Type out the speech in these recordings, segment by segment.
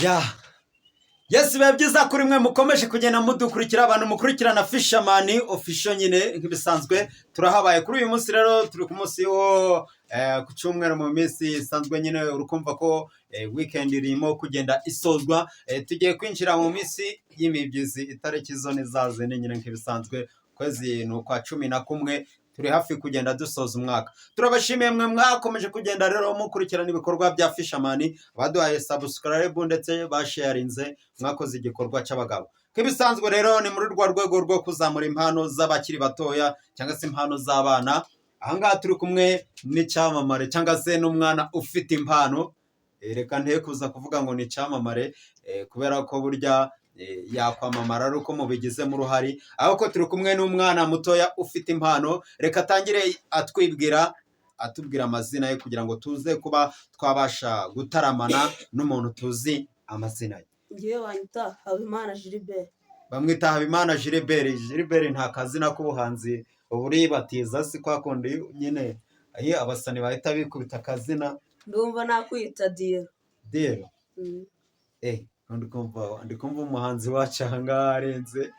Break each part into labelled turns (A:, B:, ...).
A: Ya Yes, biba byiza kuri mwe mukomeje kugenda mudukurikira abantu mukurikirana Fisherman official nyine nk'ibisanzwe turahabaye kuri uyu munsi. Rero turi ku munsi wo ku cyumweru mu minsi isanzwe nyine urukumva ko weekend irimo kugenda isozwa. Tugiye kwinjira mu minsi y'imibyizi, itariki zo nizaze nyine nk'ibisanzwe, kwezi ni ukwa 11 turi hafi kugenda dusoza umwaka. Turabashimiye mwe mwakomeje kugenda rero mukurikirana ibikorwa bya Fisherman, baduhaye subscribe ndetse basharinze, mwakoze igikorwa cy'abagabo. Nk'ibisanzwe rero ni muri rwa rwego rwo kuzamura impano z'abakiri batoya cyangwa se impano z'abana. Ahangaha turi kumwe n'icyamamare cyangwa se n'umwana ufite impano. Reka nte kuza kuvuga ngo ni icyamamare kubera ko burya yakwamamara ari uko mubigizemo uruhari, ahubwo turi kumwe n'umwana mutoya ufite impano. Reka atangire atubwira amazina ye kugira ngo tuze kuba twabasha gutaramana n'umuntu tuzi amazina ye.
B: Ngiye wanyita Habimana Gilbert.
A: Bamwita Habimana Gilbert. Gilbert nta kazina k'ubuhanzi uburi batiza, si kwa kundi nyine abasani bahita bikubita akazina.
B: Ndumva nakwita Diero.
A: Diero. Ndikumva umuhanzi wacu ahangaha arenze.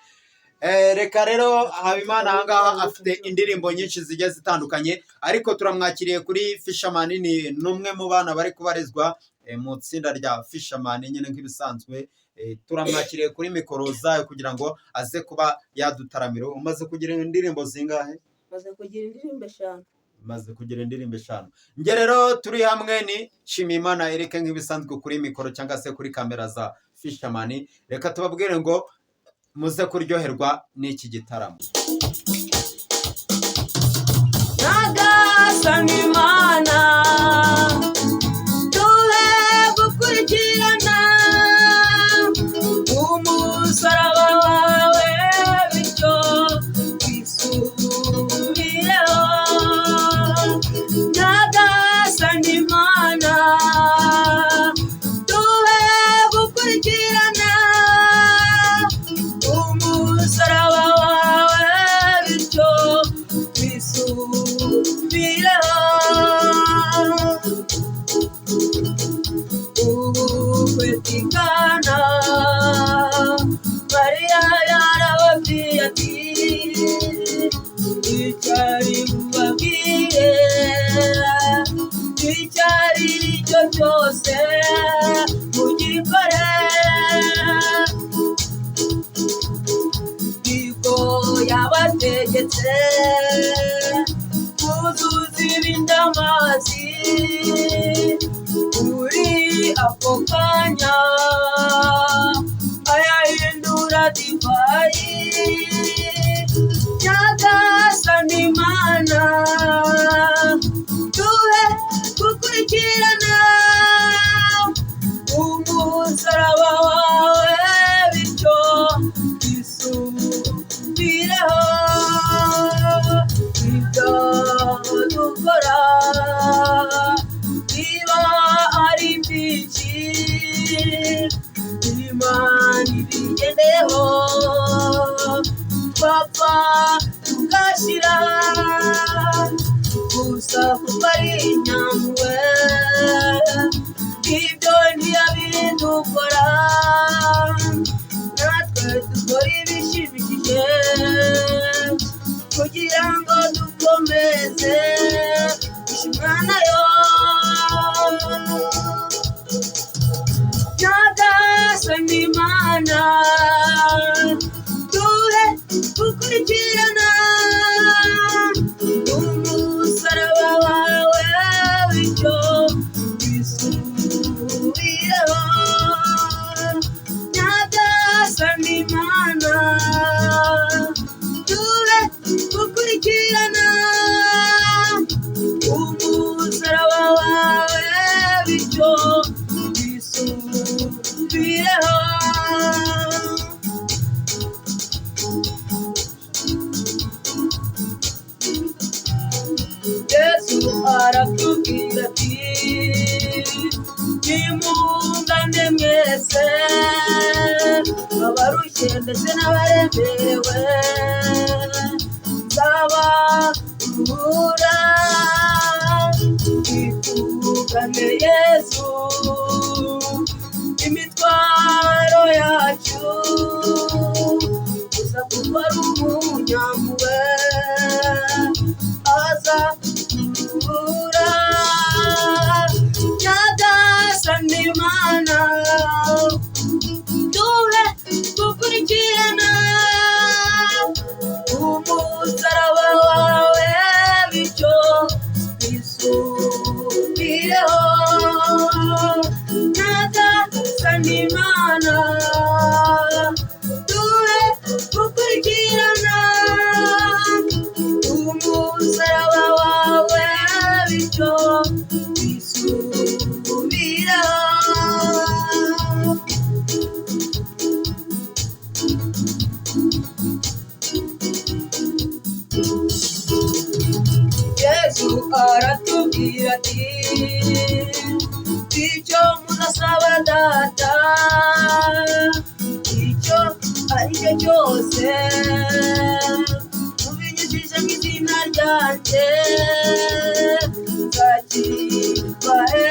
A: Reka rero Habimana ahangaha afite indirimbo nyinshi zigiye zitandukanye, ariko turamwakiriye kuri Fisherman. Ni n'umwe mu bana bari kubarizwa mu tsinda rya Fisherman nyine nk'ibisanzwe. Turamwakiriye kuri mikoro zayo kugira ngo aze kuba yadutaramira. Umaze kugira indirimbo zingahe?
B: Maze kugira indirimbo 5.
A: Maze kugira indirimbo 5. Nge rero turi hamwe ni Shimimana Eric nk'ibisanzwe kuri mikoro cyangwa se kuri kamera za Fisherman. Reka tubabwire ngo muze kuryoherwa n'iki gitaramo.
B: Nagasanimana tuhe gukurikirana umusaraba wawe bityo twisubireho. Nagasanimana tuhe gukurikirana umusaraba wawe bityo twisubireho. Ubukwekikana Mariya yarababwiye ati icyari bubabwire icyari cyo cyose mugikore. Niko yabategetse kuzuza ibindi amazi. Muri ako kanya ayahindura divayi. Nagasanimana tuhe gukurikirana umusaraba wawe bityo twisubireho. Ibyo dukora niba ari byinshi Imana ibigendeho, twapfa tugashira gusa kuko ari inyamwe. Ibyo ntiyabidukora, natwe dukora ibishimishije kugira ngo dukomeze gushimwa nayo. Nagasanimana tuhe gukurikirana umusaraba wawe bityo twisubireho. Nagasanimana tuhe gukurikirana umusaraba wawe bityo twisubireho. Yesu aratubwira ati nimungane mwese abarushye ndetse n'abaremerewe, nzabaruhura. Itugane Yesu imitwaro Imana duhe gukurikirana umusaraba wawe bityo twisubireho nyagasani Imana duhe gukurikirana umusaraba wawe bityo twisubireho. Yesu aratubwira ati icyo muzasaba data icyo ari cyo cyose mubinyujije mu izina ryanjye nzakibahe.